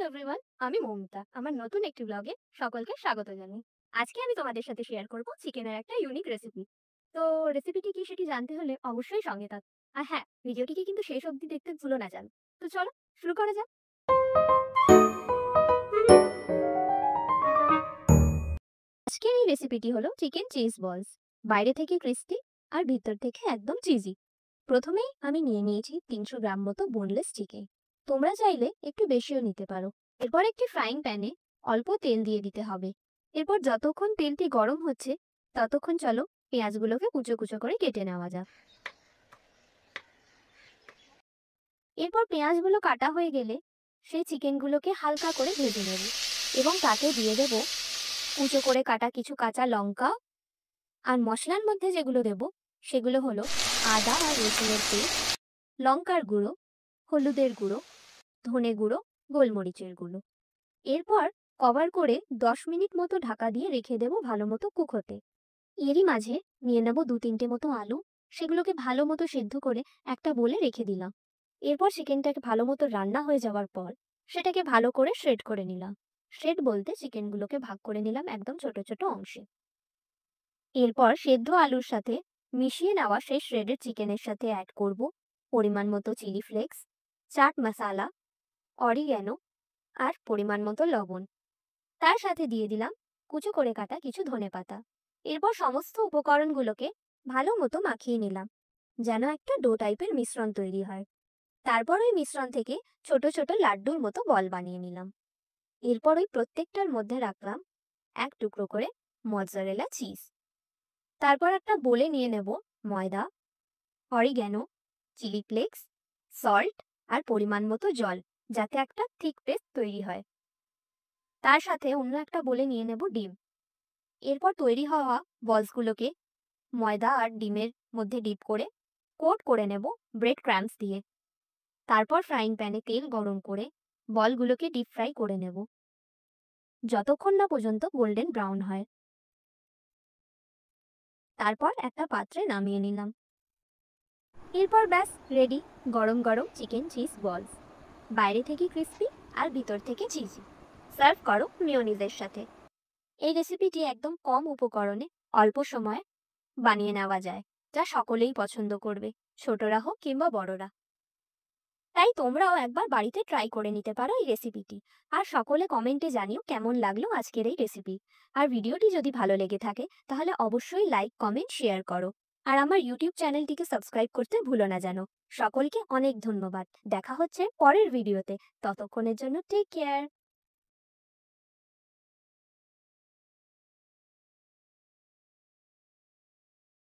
Everyone, আমি মৌমিতা। আমার নতুন একটি ব্লগে সকলকে স্বাগত জানাই। আজকে আমি তোমাদের সাথে শেয়ার করব চিকেনের একটা ইউনিক রেসিপি। তো রেসিপিটি কি সেটি জানতে হলে অবশ্যই সঙ্গে থাক। আর হ্যাঁ, ভিডিওটিকে কিন্তু শেষ অবধি দেখতে ভুলো না যেন। তো চলো শুরু করা যাক। আজকের এই রেসিপিটি হলো চিকেন চিজ বলস। বাইরে থেকে ক্রিস্পি আর ভিতর থেকে একদম চিজি। প্রথমেই আমি নিয়ে নিয়েছি 300 গ্রাম মতো বোনলেস চিকেন। তোমরা চাইলে একটু বেশিও নিতে পারো। এরপর একটি ফ্রাইং প্যানে অল্প তেল দিয়ে দিতে হবে। এরপর যতক্ষণ তেলটি গরম হচ্ছে ততক্ষণ চলো পেঁয়াজগুলোকে কুচো কুচো করে কেটে নেওয়া যাক। এরপর পেঁয়াজগুলো কাটা হয়ে গেলে সেই চিকেনগুলোকে হালকা করে ভেজে নেব এবং তাতে দিয়ে দেব কুচো করে কাটা কিছু কাঁচা লঙ্কা। আর মশলার মধ্যে যেগুলো দেব সেগুলো হলো আদা আর রসুনের পেস্ট, লঙ্কার গুঁড়ো, হলুদের গুঁড়ো, ধনে গুঁড়ো, গোলমরিচের গুঁড়ো। এরপর কভার করে 10 মিনিট মতো ঢাকা দিয়ে রেখে দেব ভালো মতো কুক হতে। এরই মাঝে নিয়ে নেব 2-3টে মতো আলু। সেগুলোকে ভালো মতো সেদ্ধ করে একটা বলে রেখে দিলাম। এরপর চিকেনটাকে ভালো মতো রান্না হয়ে যাওয়ার পর সেটাকে ভালো করে শ্রেড করে নিলাম। শ্রেড বলতে চিকেনগুলোকে ভাগ করে নিলাম একদম ছোট ছোট অংশে। এরপর সেদ্ধ আলুর সাথে মিশিয়ে নেওয়া সেই শ্রেডেড চিকেনের সাথে অ্যাড করব পরিমাণ মতো chilli flakes, chaat masala, oregano আর পরিমাণ মতো লবণ। তার সাথে দিয়ে দিলাম কুচো করে কাটা কিছু ধনেপাতা। এরপর সমস্ত উপকরণগুলোকে ভালো মতো মাখিয়ে নিলাম যেন একটা ডো টাইপের মিশ্রণ তৈরি হয়। তারপর ওই মিশ্রণ থেকে ছোট ছোট লাড্ডুর মতো বল বানিয়ে নিলাম। এরপর ওই প্রত্যেকটার মধ্যে রাখলাম এক টুকরো করে মজ্জারেলা চিজ। তারপর একটা বলে নিয়ে নেব ময়দা, অরিগ্যানো, চিলি ফ্লেক্স, সল্ট আর পরিমাণ মতো জল, যাতে একটা থিক পেস্ট তৈরি হয়। তার সাথে অন্য একটা বলে নিয়ে নেব ডিম। এরপর তৈরি হওয়া বলসগুলোকে ময়দা আর ডিমের মধ্যে ডিপ করে কোট করে নেব ব্রেড ক্রাম্বস দিয়ে। তারপর ফ্রাইং প্যানে তেল গরম করে বলগুলোকে ডিপ ফ্রাই করে নেব যতক্ষণ না পর্যন্ত গোল্ডেন ব্রাউন হয়। তারপর একটা পাত্রে নামিয়ে নিলাম। এরপর ব্যাস রেডি, গরম গরম চিকেন চিজ বলস, বাইরে থেকে ক্রিস্পি আর ভিতর থেকে চিজি। সার্ভ করো মিয়োনিজের সাথে। এই রেসিপিটি একদম কম উপকরণে অল্প সময়ে বানিয়ে নেওয়া যায়, যা সকলেই পছন্দ করবে, ছোটরা হোক কিংবা বড়রা। তাই তোমরাও একবার বাড়িতে ট্রাই করে নিতে পারো এই রেসিপিটি। আর সকলে কমেন্টে জানিও কেমন লাগলো আজকের এই রেসিপি। আর ভিডিওটি যদি ভালো লেগে থাকে তাহলে অবশ্যই লাইক, কমেন্ট, শেয়ার করো। আর আমার ইউটিউব চ্যানেলটিকে সাবস্ক্রাইব করতে ভুলো না যেন। সকলকে অনেক ধন্যবাদ। দেখা হচ্ছে পরের ভিডিওতে। ততক্ষণের জন্য টেক কেয়ার।